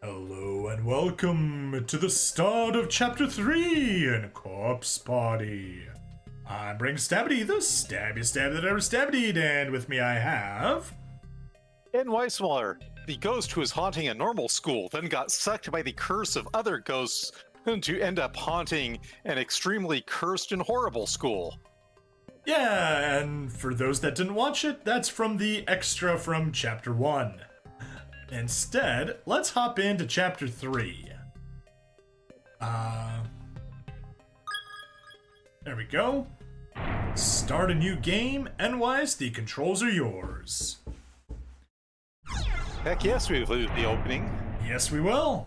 Hello and welcome to the start of Chapter 3 in Corpse Party. I'm Bring Stabbity, the stabby stab that ever stabbited, and with me I have... Nweismuller, the ghost who was haunting a normal school, then got sucked by the curse of other ghosts to end up haunting an extremely cursed and horrible school. Yeah, and for those that didn't watch it, that's from the extra from Chapter 1. Instead, let's hop into Chapter 3. There we go. Start a new game, Nwise, the controls are yours. Heck yes, we've looted the opening. Yes, we will.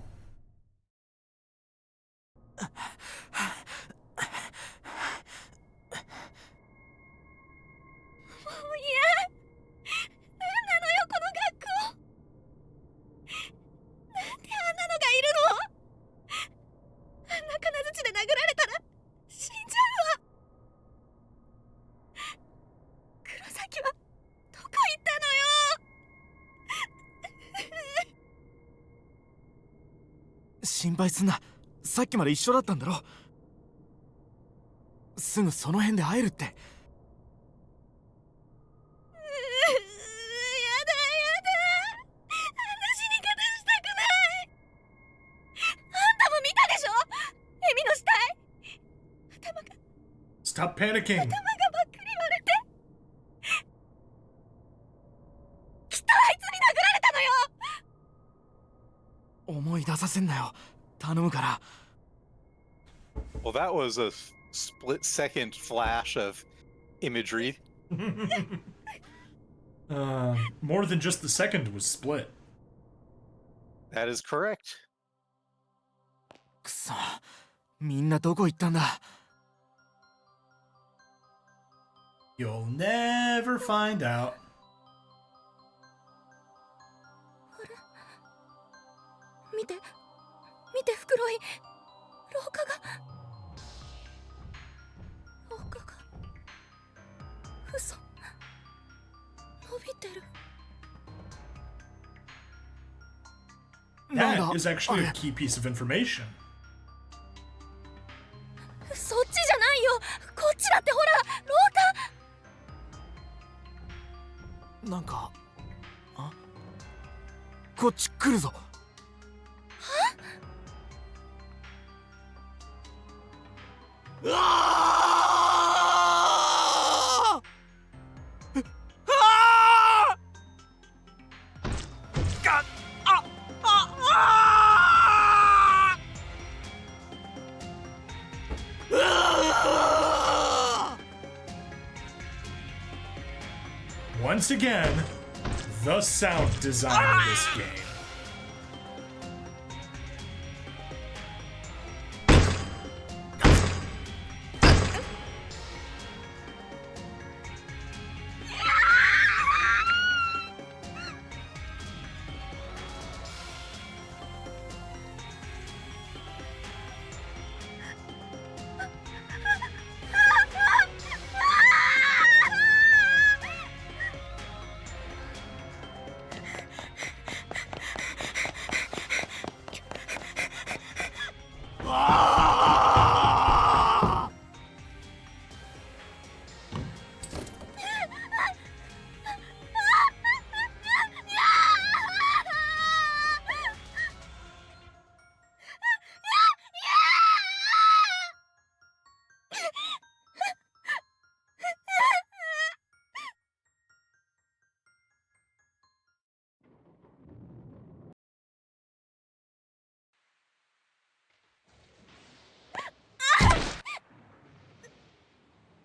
心配すんな。さっきまで一緒だったんだろ。すぐその辺で会えるって。やだやだ。話に方したくない。あんたも見たでしょ。エミの死体。頭が Stop panicking. 頭がばっくり割れて。きっとあいつに殴られたのよ。思い出させんなよ。頼むから。Well, that was a split-second flash of imagery. More than just the second was split. That is correct. くそ、みんなどこ行ったんだ。You'll never find out. 見て袋井、廊下が嘘、伸びてる。 That is actually a key piece of information. そっちじゃないよ、こっちだってほら、廊下。なんか、こっち来るぞ。うわあ！が、Once again, the sound design of this game.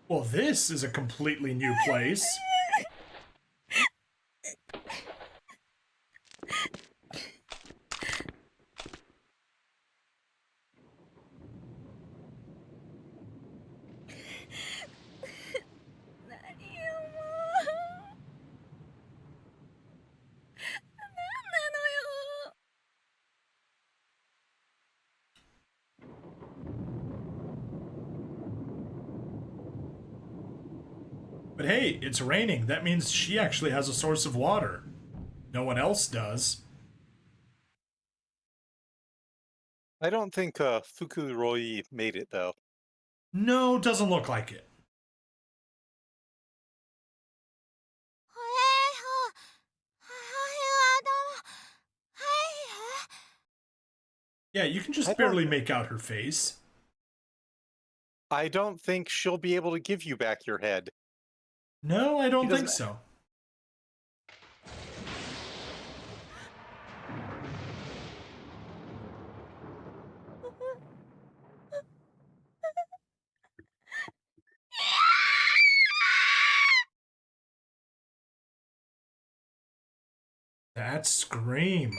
Well, this is a completely new place. But hey, it's raining. That means she actually has a source of water. No one else does. I don't think Fukuroi made it, though. No, doesn't look like it. Yeah, you can I just don't- barely make out her face. I don't think she'll be able to give you back your head. No, I don't She think doesn't- so. That scream.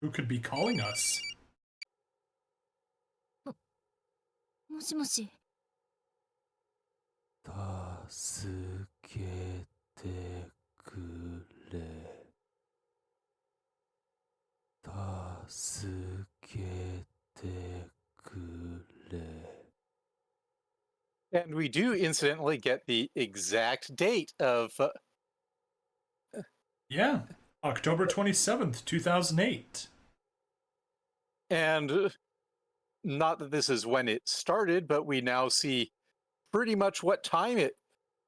Who could be calling us? もしもし。助けてくれ。助けてくれ。 And we do incidentally get the exact date of Yeah, October 27th, 2008. and not that this is when it started, but we now see pretty much what time it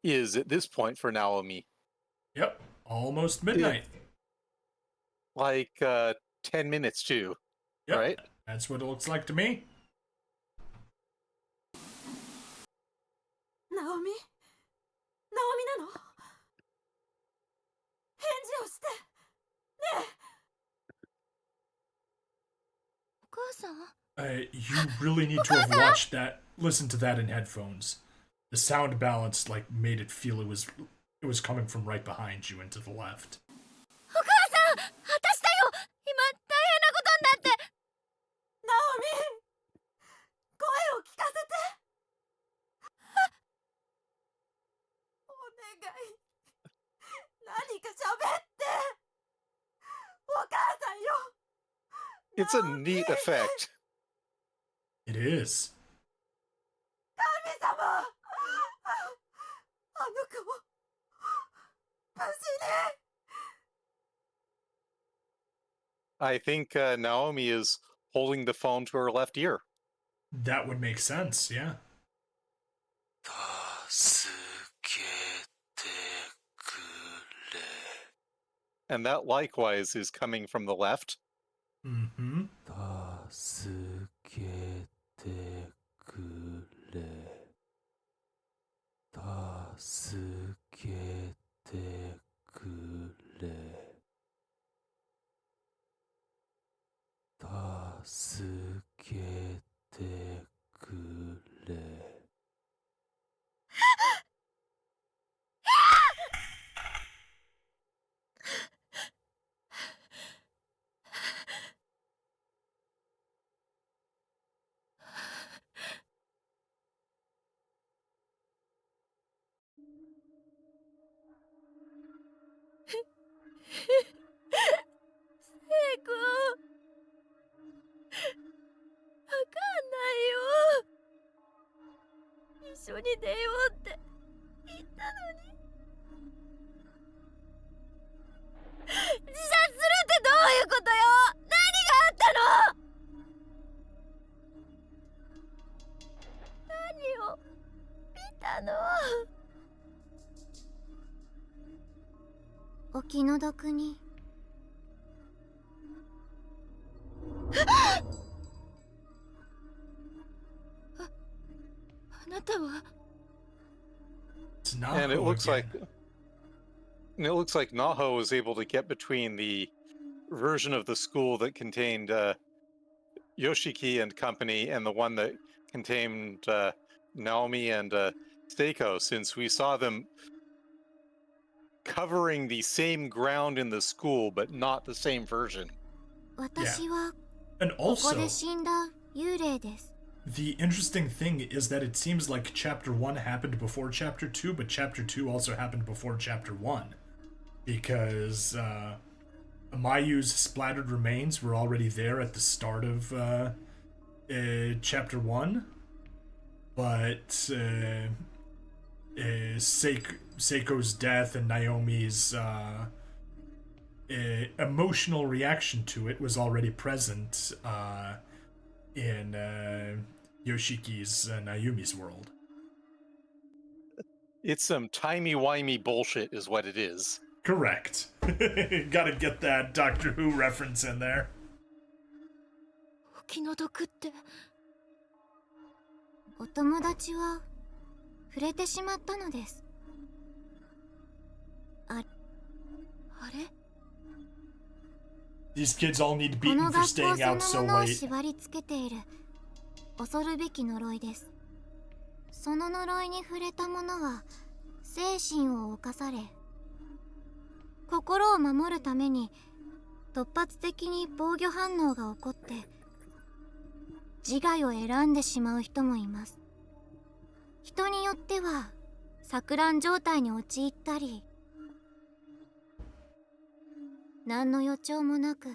is at this point for Naomi. Yep, almost midnight. Like 10 minutes to, Yep, right? that's what it looks like to me. ナオミなの？返事をして。ねえ。お母さん？ You really need to have watched that, listened to that in headphones. The sound balance like made it feel it was coming from right behind you and to the left. お母さん、私だよ。今大変なことになって。ナオミ、声を聞かせて。お願い。何か喋って。お母さんよ。 It's a neat effect. It is. 神様。あの子も無事に。 I think Naomi is holding the phone to her left ear. That would make sense, yeah. 助けてくれ。 And that likewise is coming from the left. Mm-hmm. 助けてくれ。助けてくれ。助けてくれ。 聖子。わかんないよ。一緒に出ようって言ったのに。自殺するってどういうことよ。何があったの。何を見たの。お気の毒に。あなたは。 It's not And it looks again. like Naho was able to get between the version of the school that contained Yoshiki and company and the one that contained Naomi and Seiko, since we saw them covering the same ground in the school, but not the same version. 私は And ここ also, で死んだ幽霊です。 the interesting thing is that it seems like Chapter 1 happened before Chapter 2, but Chapter 2 also happened before Chapter 1. Because Mayu's splattered remains were already there at the start of Chapter 1. but Seiko's death and Naomi's emotional reaction to it was already present in Yoshiki's and Ayumi's world. It's some timey-wimey bullshit is what it is. Correct. Gotta get that Doctor Who reference in there. お気の毒って。お友達は触れてしまったのです。あれ These kids all need こ beaten の for 学 staying 校 out そ so のものを late. 縛り付けている恐るべき呪いです。その呪いに触れた者は精神を侵され、心を守るために突発的に防御反応が起こって自害を選んでしまう人もいます。人によっては錯乱状態に陥ったり、何の予兆もなく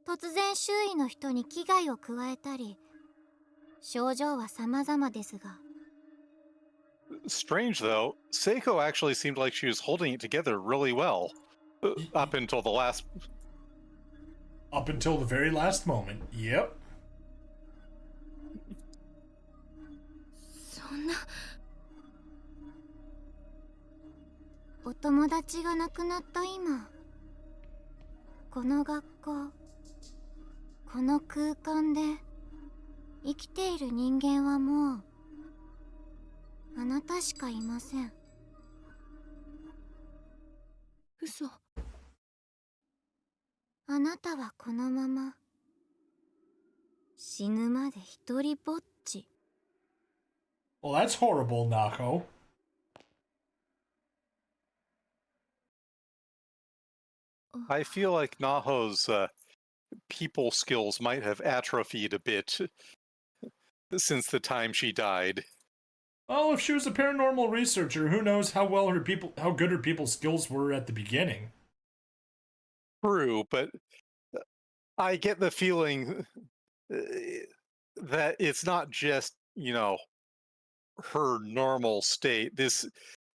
突然周囲の人に危害を加えたり、症状は様々ですが。 Strange though, Seiko actually seemed like she was holding it together really well up until the last. Up until the very last moment. Yep. そんな。お友達が亡くなった今、この学校、この空間で生きている人間はもうあなたしかいません。嘘。あなたはこのまま死ぬまで一人ぼっち。 Well, that's horrible, Nako. I feel like Naho's people skills might have atrophied a bit since the time she died. Well, if she was a paranormal researcher, who knows how good her people's skills were at the beginning. True, but I get the feeling that it's not just, you know, her normal state. This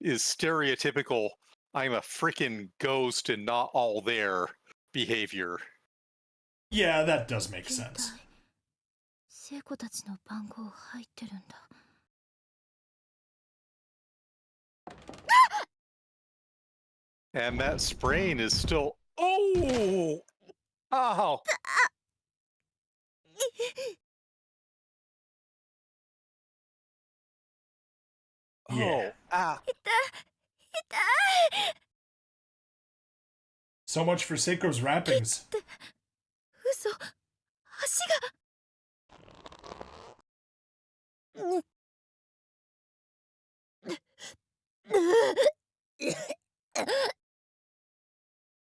is stereotypical, I'm a freaking ghost and not all there behavior. Yeah, that does make sense. 聖子たちの番号入ってるんだ。 And that sprain is still. Oh! Ow! Yeah. Oh, ah. So much for Seiko's wrappings. 嘘、足が。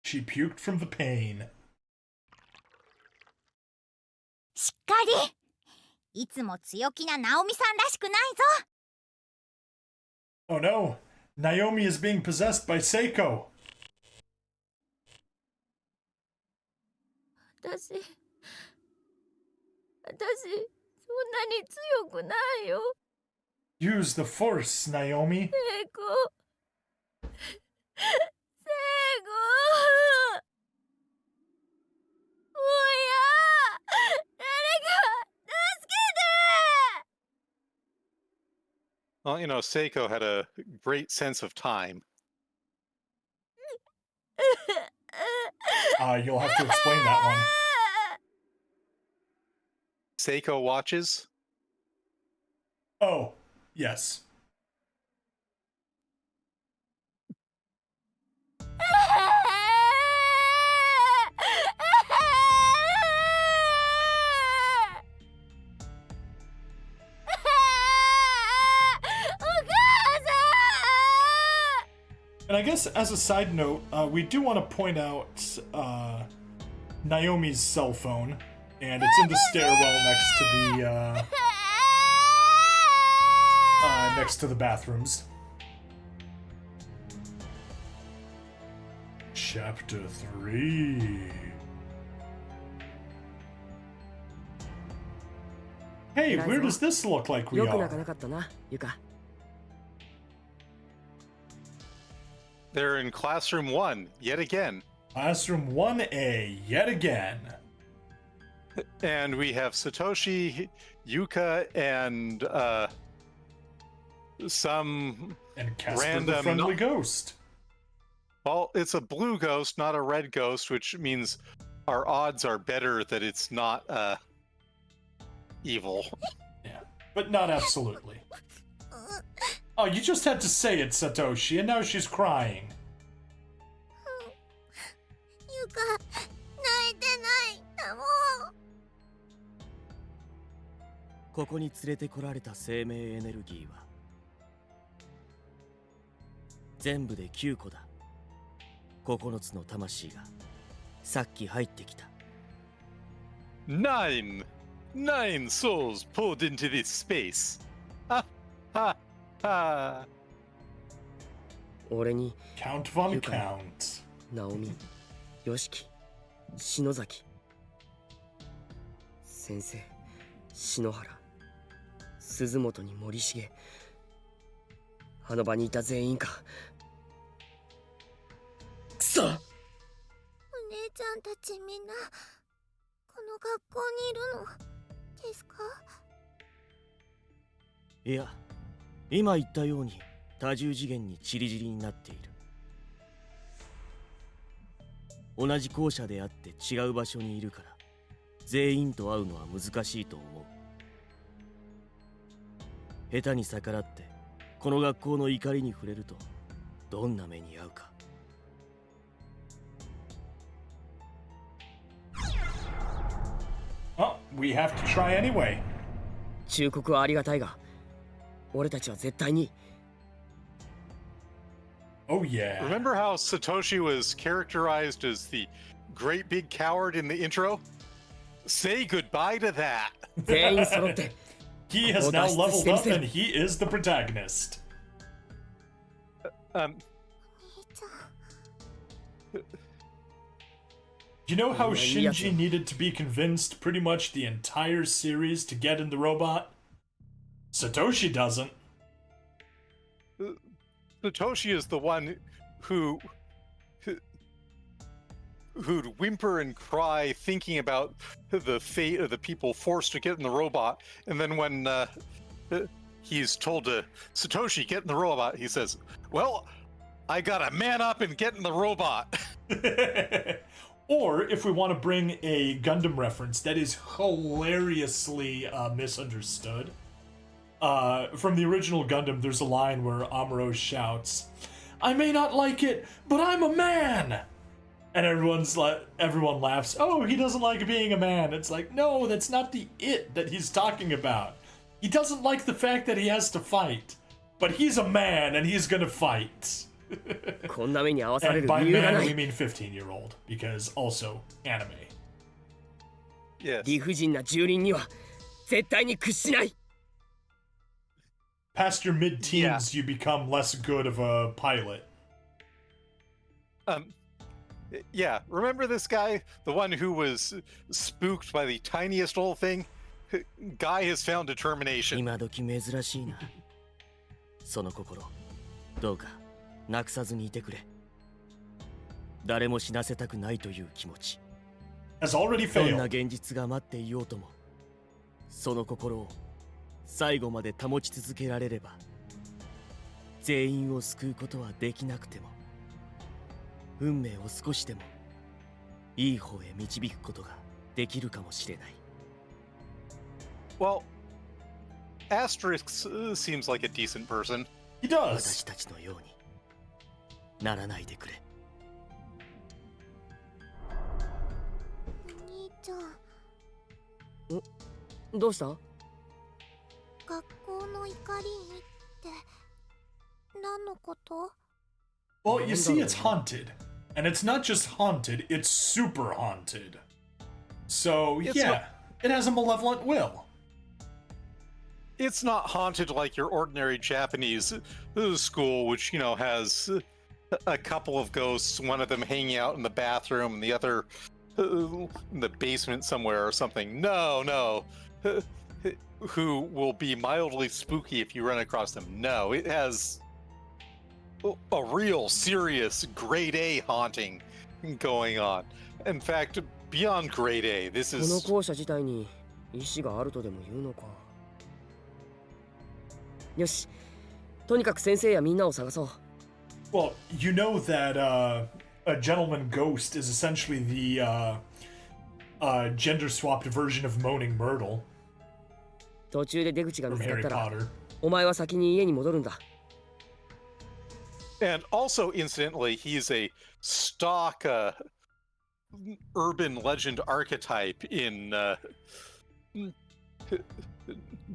She puked from the pain. しっかり。いつも強気なナオミさんらしくないぞ。 Oh no, Naomi is being possessed by Seiko. 私、そんなに強くないよ。 Use the force, Naomi. 聖子。おや、誰か助けて。 Well, you know, Seiko had a great sense of time. You'll have to explain that one. Seiko watches. Oh, yes. And I guess as a side note, we do want to point out Naomi's cell phone, and it's in the stairwell next to the bathrooms. Chapter 3. Hey, 偉いぞ。 where does this look like we よく泣か are? なかったな、ユカ。 They're in classroom 1 yet again. Classroom 1A, yet again. And we have Satoshi, Yuka, and some And Casper the random Friendly Ghost. well, it's a blue ghost, not a red ghost, which means our odds are better that it's not evil. Yeah, but not absolutely. Oh, you just had to say it, Satoshi, and now she's crying. ゆか泣いてないんだもん。ここに連れてこられた生命エネルギーは全部で9個だ。9つの魂がさっき入ってきた。 Nine souls pulled into this space. Ha ha ha. 俺に Count von Yuka. Count. 直美、よしき、篠崎、先生、篠原、鈴本に森重、あの場にいた全員か。くそ。お姉ちゃんたちみんなこの学校にいるのですか？いや、今言ったように多重次元にチリジリになっている。同じ校舎であって違う場所にいるから全員と会うのは難しいと思う。下手に逆らってこの学校の怒りに触れるとどんな目に遭うか。 Oh, we have to try anyway. 忠告はありがたいが、俺たちは絶対に。 Oh yeah. Remember how Satoshi was characterized as the great big coward in the intro? Say goodbye to that. 全員揃って。 He has now leveled up and he is the protagonist. Um, 兄ちゃん You know how Yeah, Shinji needed to be convinced pretty much the entire series to get in the robot? Satoshi doesn't. Satoshi is the one who'd whimper and cry thinking about the fate of the people forced to get in the robot, and then when he's told to Satoshi get in the robot, he says, "Well, I gotta man up and get in the robot." Or if we want to bring a Gundam reference that is hilariously misunderstood. From the original Gundam, there's a line where Amuro shouts, "I may not like it, but I'm a man!" And everyone laughs, "Oh, he doesn't like being a man." It's like, no, that's not the it that he's talking about. He doesn't like the fact that he has to fight. But he's a man and he's gonna fight. こんな目に遭わされ And る by 理由がな man, we い。 mean 15-year-old, because also anime. Yes. 理不尽な蹂躙には絶対に屈しない。 Past your mid-teens, you become less good of a pilot. Yeah, remember this guy? The one who was spooked by the tiniest little thing? Guy has found determination. 今時珍しいな。その心、どうかなくさずにいてくれ。誰も死なせたくないという気持ち。 Has already どんな failed. 現実が待っていようとも、その心を最後まで保ち続けられれば、全員を救うことはできなくても、運命を少しでもいい方へ導くことができるかもしれない。 Well, Asterix seems like a decent person. He does. 私たちのようにならないでくれ。お兄ちゃんどうした？学校の怒りにって何のこと？ Well, you see, it's haunted. And it's not just haunted, it's super haunted. So, It's yeah, not- it has a malevolent will. It's not haunted like your ordinary Japanese school, which, you know, has a couple of ghosts, one of them hanging out in the bathroom and the other in the basement somewhere or something. No. who will be mildly spooky if you run across them. No, it has a real serious grade A haunting going on. In fact, beyond grade A, this この is 校舎自体に意志があるとでも言うのか。よし、とにかく先生やみんなを探そう。 Well, you know that a gentleman ghost is essentially the gender-swapped version of Moaning Myrtle 途中で出口が見 from つかっ Harry たら、 Potter. お前は先に家に戻るんだ。 and also incidentally, he's a stock urban legend archetype in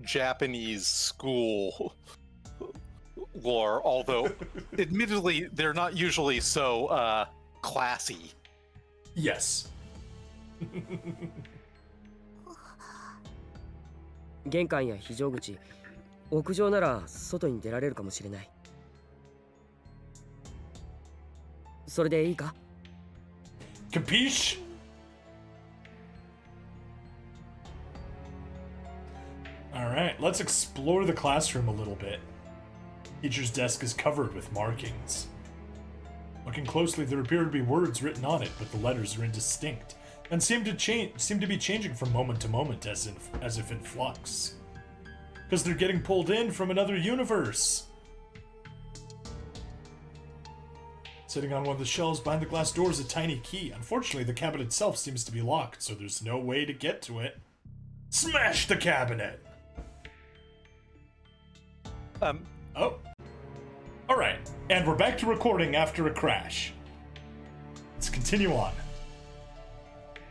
Japanese school lore, although admittedly they're not usually so classy. Yes. 玄関や非常口、屋上なら外に出られるかもしれない。それでいいか？ Capiche? Alright, let's explore the classroom a little bit. Teacher's desk is covered with markings. Looking closely, there appear to be words written on it, but the letters are indistinct and seem to be changing from moment to moment as if in flux. Because they're getting pulled in from another universe. Sitting on one of the shelves behind the glass door is a tiny key. Unfortunately, the cabinet itself seems to be locked, so there's no way to get to it. Smash the cabinet! Oh. Alright, and we're back to recording after a crash. Let's continue on.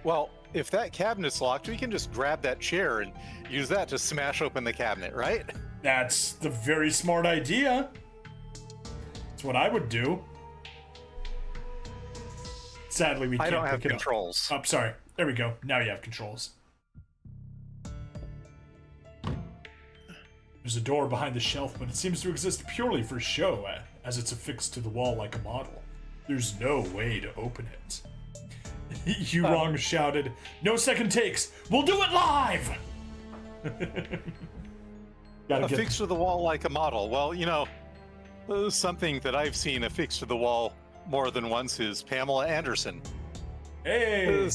Well, if that cabinet's locked, we can just grab that chair and use that to smash open the cabinet, right? That's the very smart idea. That's what I would do. Sadly, we can't I don't have pick it up. controls. Oh, sorry. There we go. Now you have controls. There's a door behind the shelf, but it seems to exist purely for show, as it's affixed to the wall like a model. There's no way to open it. Wrong shouted, "No second takes! We'll do it live!" Affixed to the wall like a model. Well, you know, something that I've seen affixed to the wall more than once is Pamela Anderson. Hey!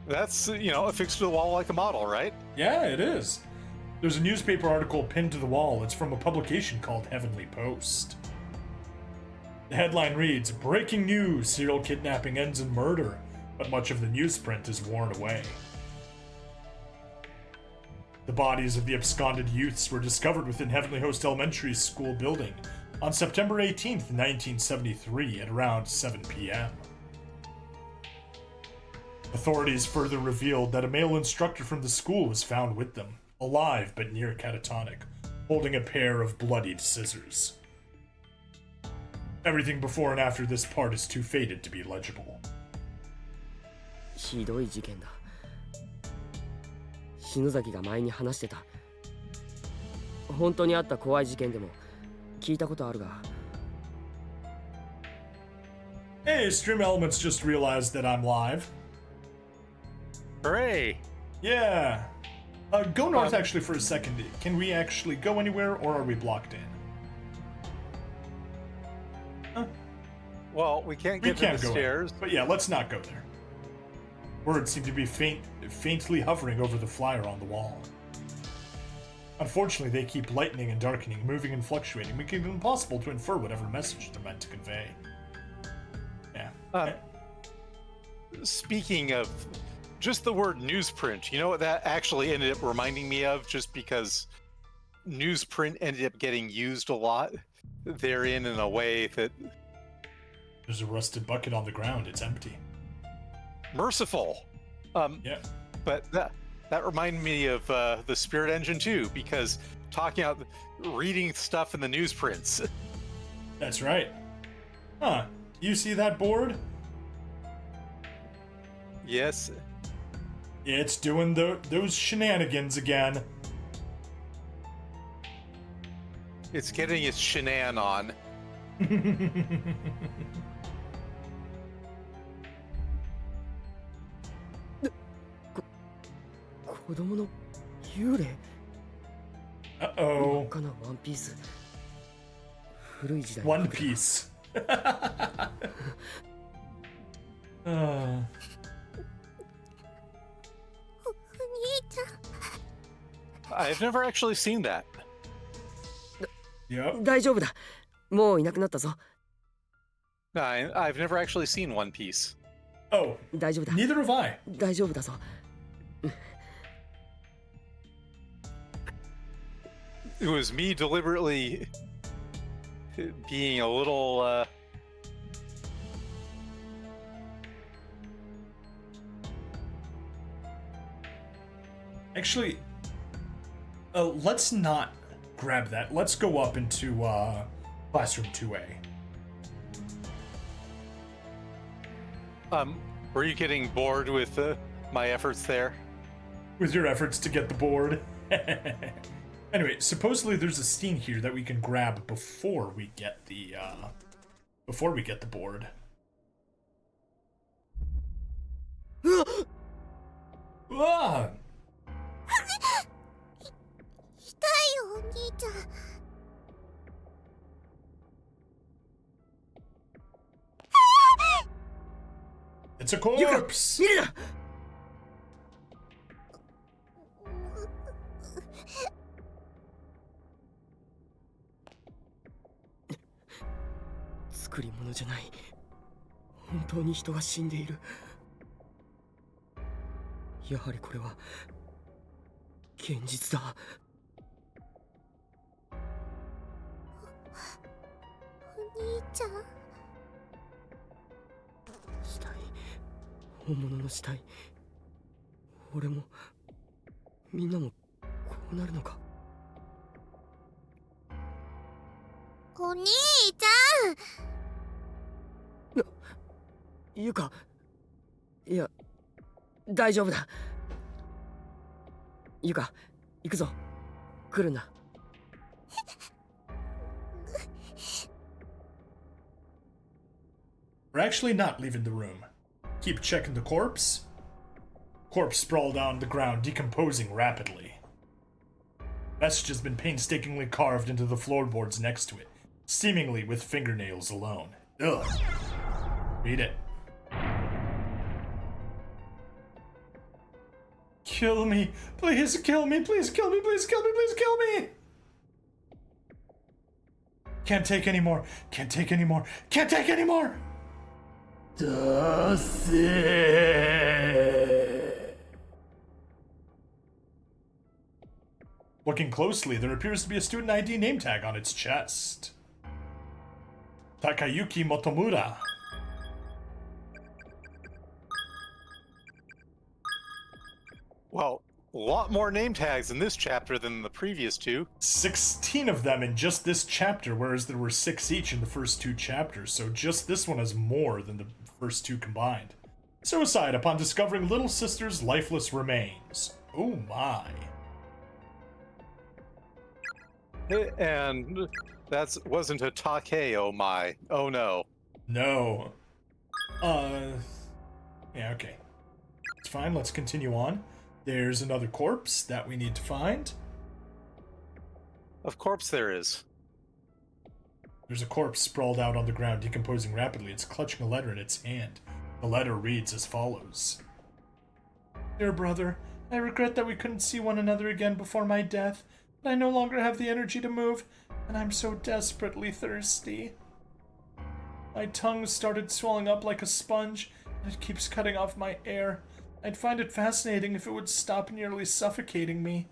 That's, you know, affixed to the wall like a model, right? Yeah, it is. There's a newspaper article pinned to the wall. It's from a publication called Heavenly Post. The headline reads, "Breaking news, serial kidnapping ends in murder," but much of the newsprint is worn away. The bodies of the absconded youths were discovered within Heavenly Host Elementary School building on September 18th, 1973 at around 7 p.m. Authorities further revealed that a male instructor from the school was found with them, alive but near catatonic, holding a pair of bloodied scissors. Everything before and after this part is too faded to be legible. ひどい事件だ。篠崎が前に話してた。本当にあった怖い事件でも聞いたことあるが。Hey, Stream Elements just realized that I'm live. Hooray! Yeah. Go north actually for a second. Can we actually go anywhere, or are we blocked in? Well, we can't We get can't to the go stairs. in. But yeah, let's not go there. Words seem to be faintly hovering over the flyer on the wall. Unfortunately, they keep lightening and darkening, moving and fluctuating, making it impossible to infer whatever message they're meant to convey. Yeah. Speaking of just the word newsprint, you know what that actually ended up reminding me of, just because newsprint ended up getting used a lot therein in a way that... There's a rusted bucket on the ground. It's empty. Merciful. Yeah. But that reminded me of the Spirit Engine 2, because talking out, reading stuff in the newsprints. That's right. Huh. You see that board? Yes. It's doing those shenanigans again. It's getting its shenan on. 子供の幽霊 Uh-oh. 真っ赤なワンピース。古い時代の One 服だ。 Piece. uh, お兄ちゃん I've never actually seen that. yep. 大丈夫だ。もういなくなったぞ。 I've never actually seen One Piece. Oh, 大丈夫だ。 neither have I. 大丈夫だぞ。 It was me deliberately being a little Actually, let's not grab that. Let's go up into classroom 2A. Were you getting bored with my efforts there? With your efforts to get the board. Anyway, supposedly there's a scene here that we can grab before we get the board. Ah! 痛いよお兄ちゃん It's a ユカ、 corpse! 見るな。作り物じゃない。本当に人が死んでいる。やはりこれは現実だ。お兄ちゃん死体、本物の死体。俺もみんなもこうなるのか。お兄ちゆか、いや、大丈夫だ。ゆか、行くぞ。来るんだ。 We're actually not leaving the room. Keep checking the corpse. Corpse sprawled on the ground, decomposing rapidly. Message has been painstakingly carved into the floorboards next to it, seemingly with fingernails alone. Ugh. Read it. Kill me. Please kill me. Please kill me. Please kill me. Please kill me. Can't take any more. Can't take any more. Can't take any more. Looking closely, there appears to be a student ID name tag on its chest. Takayuki Motomura. Well, a lot more name tags in this chapter than the previous two. 16 of them in just this chapter, whereas there were 6 each in the first 2 chapters, so just this one has more than the first 2 combined. Suicide upon discovering little sister's lifeless remains. Oh my. And that wasn't a take, oh my. Oh no. No. Yeah, okay. It's fine, let's continue on. There's another corpse that we need to find. Of course there is. There's a corpse sprawled out on the ground, decomposing rapidly. It's clutching a letter in its hand. The letter reads as follows. Dear brother, I regret that we couldn't see one another again before my death, but I no longer have the energy to move, and I'm so desperately thirsty. My tongue started swelling up like a sponge, and it keeps cutting off my air. I'd find it fascinating if it would stop nearly suffocating me.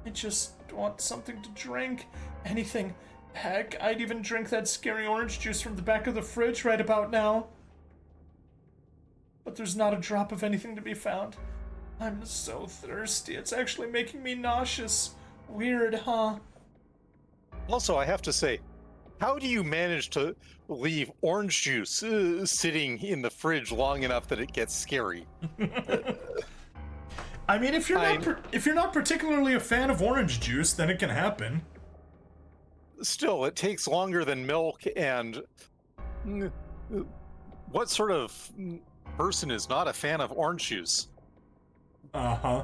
I just want something to drink. Anything. Heck, I'd even drink that scary orange juice from the back of the fridge right about now. But there's not a drop of anything to be found. I'm so thirsty, it's actually making me nauseous. Weird, huh? Also, I have to say, how do you manage to leave orange juice sitting in the fridge long enough that it gets scary? I mean, if you're not particularly a fan of orange juice, then it can happen. Still, it takes longer than milk, and what sort of person is not a fan of orange juice? Uh-huh.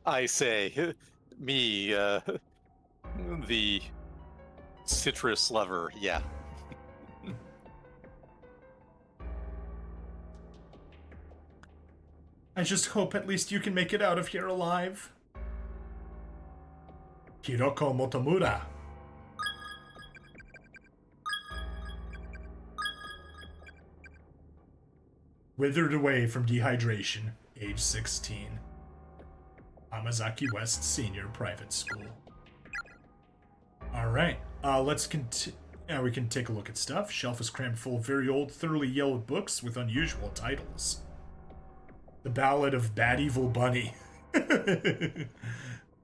I say, me, the citrus lover, yeah. I just hope at least you can make it out of here alive. Hiroko Motomura. Withered away from dehydration, age 16. Amazaki West Senior Private School. Alright, let's continue. Yeah, we can take a look at stuff. Shelf is crammed full of very old, thoroughly yellowed books with unusual titles. The Ballad of Bad Evil Bunny.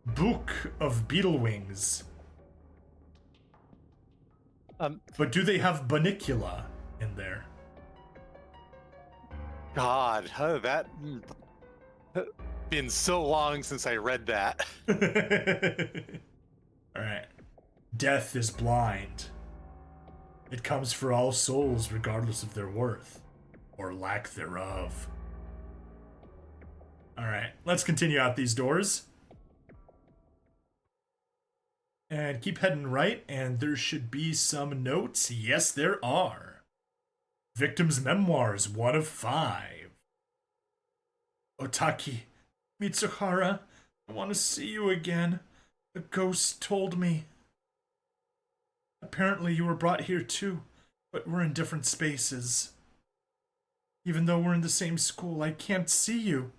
Book of Beetle Wings. But do they have Bunnicula in there? God, that been so long since I read that. Alright. Death is blind. It comes for all souls regardless of their worth, or lack thereof. Alright, let's continue out these doors. And keep heading right, and there should be some notes. Yes, there are. Victim's Memoirs, 1 of 5. Otaki, Mitsuhara, I want to see you again. The ghost told me. Apparently you were brought here too, but we're in different spaces. Even though we're in the same school, I can't see you.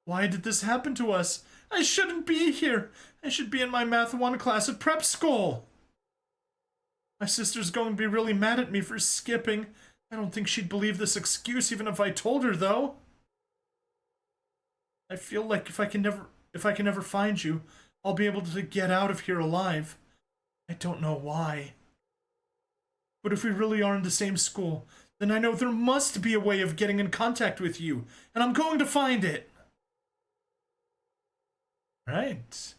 Why did this happen to us? I shouldn't be here. I should be in my Math 1 class at prep school. My sister's going to be really mad at me for skipping. I don't think she'd believe this excuse even if I told her, though. I feel like if I can never find you, I'll be able to get out of here alive. I don't know why. But if we really are in the same school, then I know there must be a way of getting in contact with you, and I'm going to find it. Right.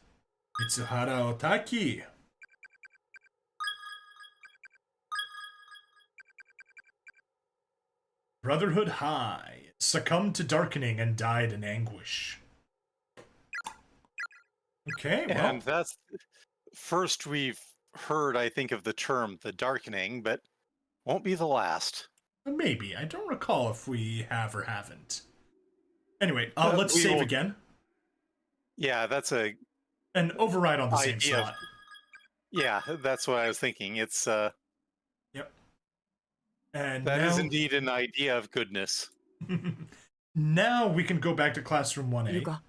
Mitsuhara Otaki. Brotherhood High. Succumbed to darkening and died in anguish. Okay, well. And that's first we've heard, I think, of the term the darkening, but won't be the last. Maybe. I don't recall if we have or haven't. Anyway, let's save again. Yeah, that's a... And override on the same slot. Yeah, that's what I was thinking. It's... Yep. And that now... is indeed an idea of goodness. Now we can go back to classroom 1A. Yuka.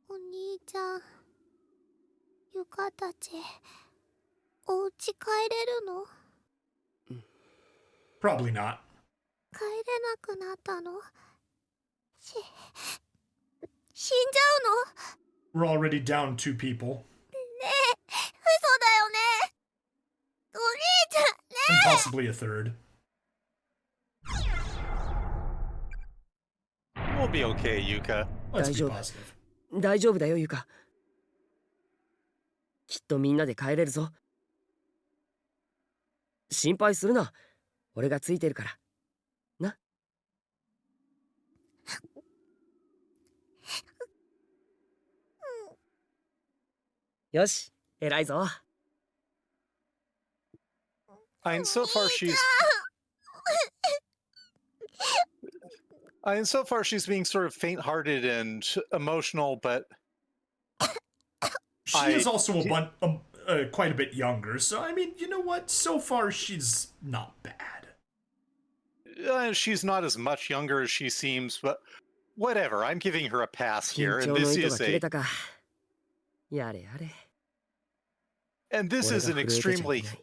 お兄ちゃん、ゆかたち、お家帰れるの？ Probably not. 帰れなくなったの？死んじゃうの？ We're already down 2 people. ねえ、嘘だよね。お兄ちゃん、ねえ。 And possibly a third. We'll be okay, Yuka. Let's be 大丈夫。 positive. 大丈夫だよ、ユカ。きっとみんなで帰れるぞ。心配するな。俺がついてるから。な。よし、偉いぞ。And so far she's being sort of faint-hearted and emotional, but She is also quite a bit younger, so I mean, you know what? So far, she's not bad. She's not as much younger as she seems, but whatever. I'm giving her a pass here, 緊 and 張の this 糸が is 切れたか。やれやれ。 this is an 俺が震えてちゃい extremely けない。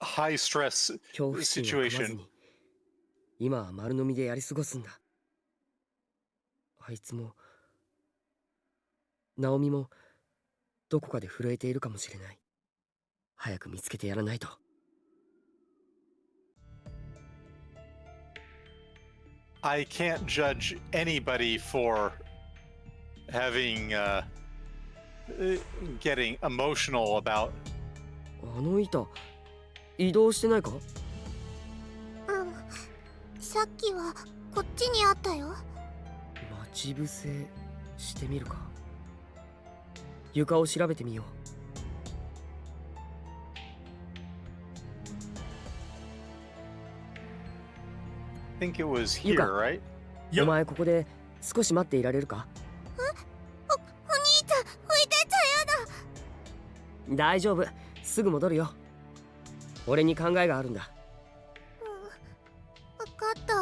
high-stress 恐怖心を噛まず situation. に今は丸飲みでやり過ごすんだ。あいつもナオミもどこかで震えているかもしれない。早く見つけてやらないと。 I can't judge anybody for having getting emotional about あの板移動してないか？うん、さっきはこっちにあったよ。待ち伏せしてみるか。床を調べてみよう。I think it was Yuka. here, right? お Yep. 前ここで少し待っていられるか。お兄ちゃん、置いてっちゃやだ。大丈夫、すぐ戻るよ。俺に考えがあるんだ。分かった。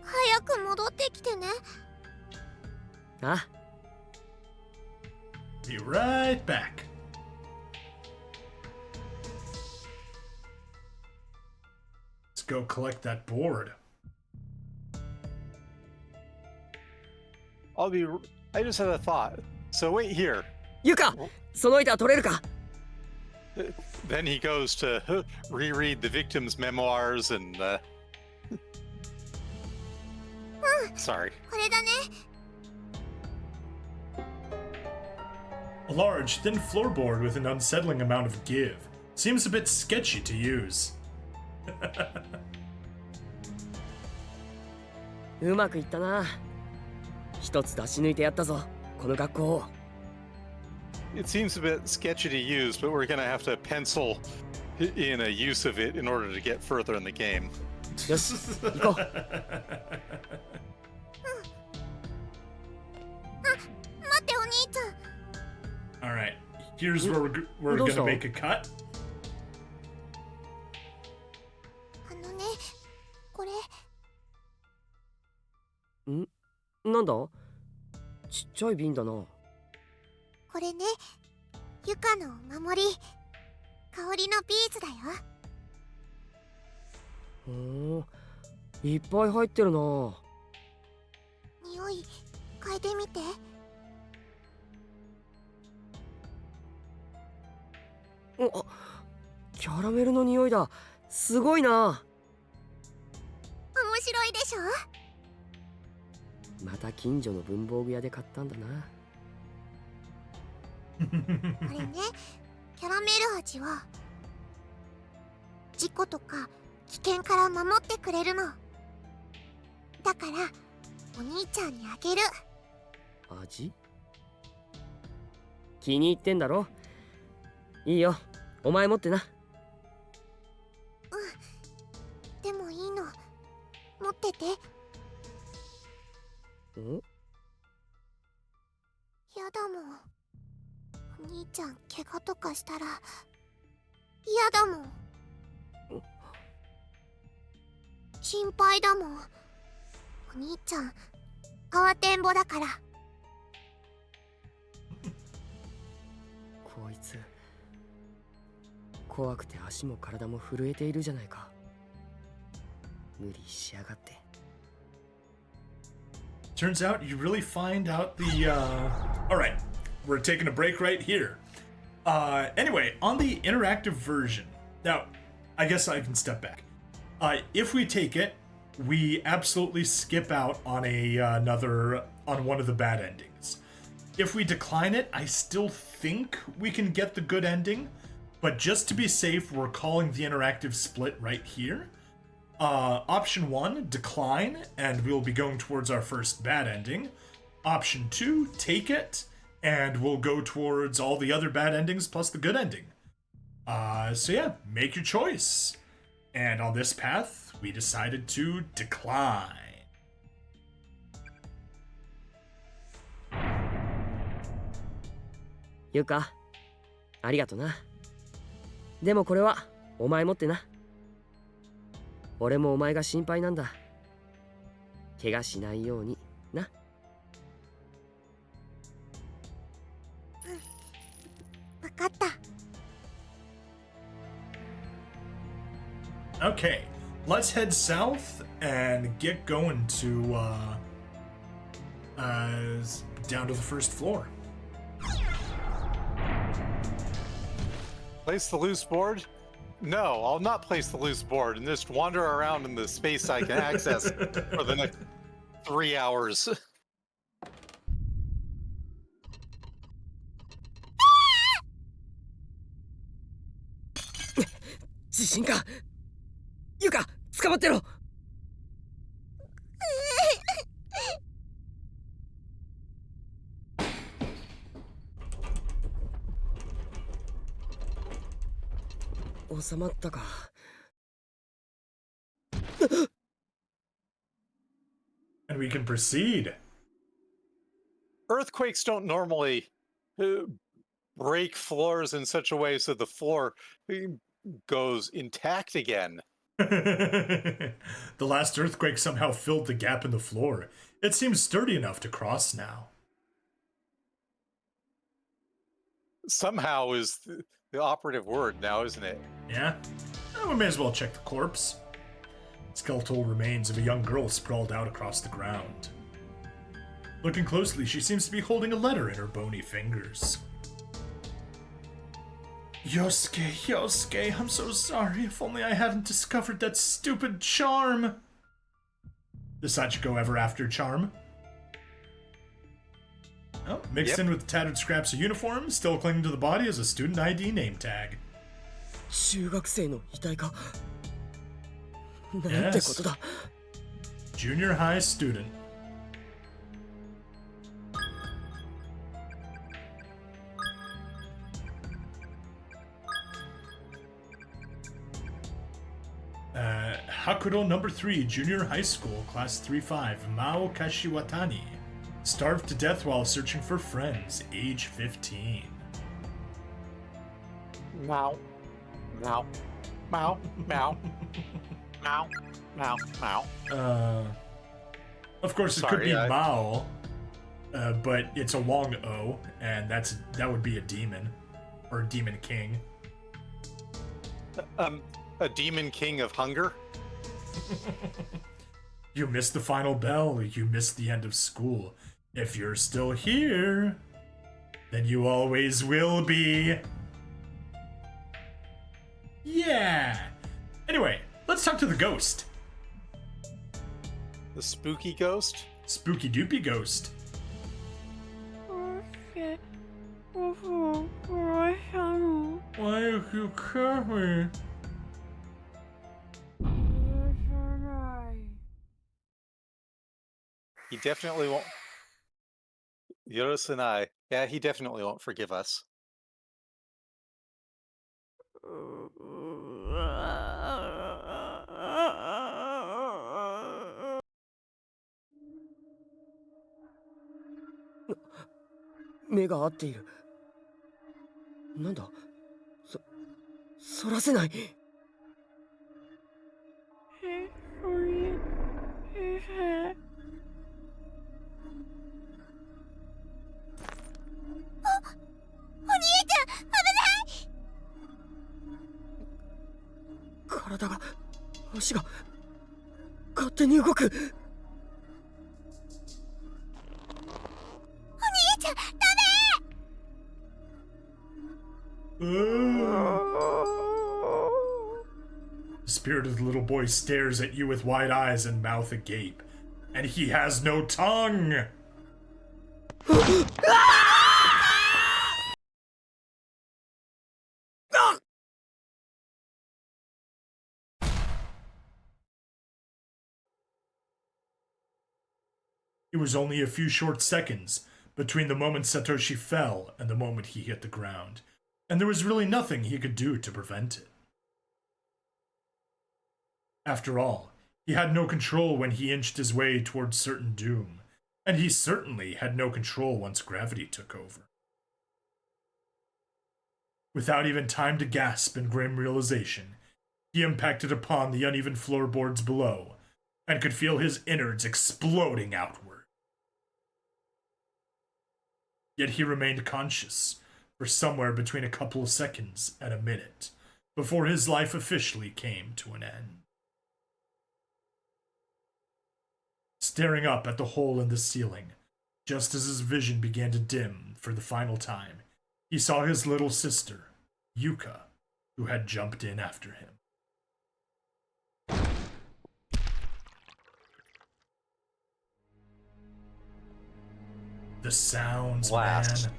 早く戻ってきてね。あ、 Be right back. Let's go collect that board. I just had a thought. So wait here. ユカ、その板取れるか。 Then he goes to reread the victim's memoirs and. Sorry. これだね。 A large, thin floorboard with an unsettling amount of give. Seems a bit sketchy to use. うまくいったな。一つ出し抜いてやったぞ、この学校を。 It seems a bit sketchy to use, but we're gonna have to pencil in a use of it in order to get further in the game. よし、行こう。待ってお兄ちゃん。 All right, here's where we're gonna make a cut. あのね、これ。なんだ、ちっちゃい瓶だな。これね、ユカのお守り。香りのビーズだよ。ほー、いっぱい入ってるな。匂い嗅いでみて。お、キャラメルの匂いだ。すごいな。面白いでしょ。また近所の文房具屋で買ったんだな。あれね、キャラメル味は事故とか危険から守ってくれるの。だからお兄ちゃんにあげる。味？気に入ってんだろ。いいよ、お前持ってな。でもいいの、持ってて。ん？やだもん。お兄ちゃん怪我とかしたら嫌だもん。心配だもん。お兄ちゃん慌てんぼだから。こいつ怖くて足も体も震えているじゃないか。無理しやがって。 Turns out you really find out the. All right, we're taking a break right here. Anyway, on the interactive version, now, I guess I can step back. If we take it, we absolutely skip out on on one of the bad endings. If we decline it, I still think we can get the good ending, but just to be safe, we're calling the interactive split right here. Option 1, decline, and we'll be going towards our first bad ending. Option 2, take it, and we'll go towards all the other bad endings plus the good ending. So yeah, make your choice. And on this path, we decided to decline. Yuka, ありがとな。でもこれはお前持ってな。俺もお前が心配なんだ。怪我しないようにな。分かった。 Okay, let's head south and get going to down to the first floor. Place the loose board? No, I'll not place the loose board and just wander around in the space I can access for the next 3 hours. 地震か。ユカ、捕まってろ。収まったか。 And we can proceed. Earthquakes don't normally break floors in such a way so the floor goes intact again. The last earthquake somehow filled the gap in the floor. It seems sturdy enough to cross now. Somehow is the operative word now, isn't it? Yeah? We may as well check the corpse. Skeletal remains of a young girl sprawled out across the ground. Looking closely, she seems to be holding a letter in her bony fingers. Yosuke, I'm so sorry. If only I hadn't discovered that stupid charm. The Sachiko ever after charm? Oh, mixed in with tattered scraps of uniform, still clinging to the body is a student ID name tag. 中学生の遺体か。なんてことだ。 Junior high student. Hakuro number 3, junior high school, class 3-5, Mao Kashiwatani. Starved to death while searching for friends, age 15. Meow. Meow. Meow. Meow. Meow. Meow. Meow. Of course, it could be Mao, but it's a long O, and that would be a demon, or a demon king. A demon king of hunger? You missed the final bell, you missed the end of school. If you're still here, then you always will be. Yeah! Anyway, let's talk to the ghost. The spooky ghost? Spooky doopy ghost. Why are you coming? He definitely won't. Yorosanai. Yeah, he definitely won't forgive us.目が合っている。なんだ。そらせない。体が、足が勝手に動く。The spirit of the little boy stares at you with wide eyes and mouth agape, and he has no tongue. It was only a few short seconds between the moment Satoshi fell and the moment he hit the ground, and there was really nothing he could do to prevent it. After all, he had no control when he inched his way towards certain doom, and he certainly had no control once gravity took over. Without even time to gasp in grim realization, he impacted upon the uneven floorboards below, and could feel his innards exploding outward. Yet he remained conscious for somewhere between a couple of seconds and a minute, before his life officially came to an end. Staring up at the hole in the ceiling, just as his vision began to dim for the final time, he saw his little sister, Yuka, who had jumped in after him. The sounds, Blast. man.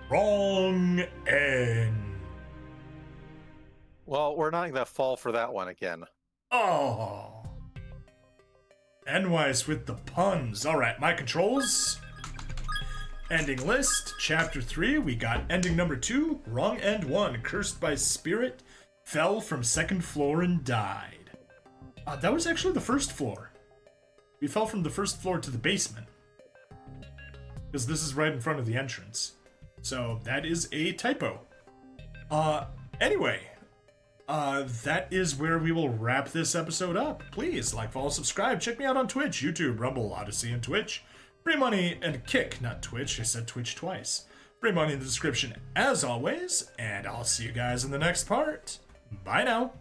Wrong end. Well, we're not going to fall for that one again. Oh. Nweis with the puns. Alright, my controls. Ending list, chapter 3, we got ending number 2, wrong end 1, cursed by spirit, fell from second floor and died. That was actually the first floor. We fell from the first floor to the basement. Because this is right in front of the entrance. So that is a typo. Anyway, that is where we will wrap this episode up. Please like, follow, subscribe. Check me out on Twitch, YouTube, Rumble, Odyssey, and Twitch. Free money and Kick, not Twitch. I said Twitch twice. Free money in the description as always, and I'll see you guys in the next part. Bye now.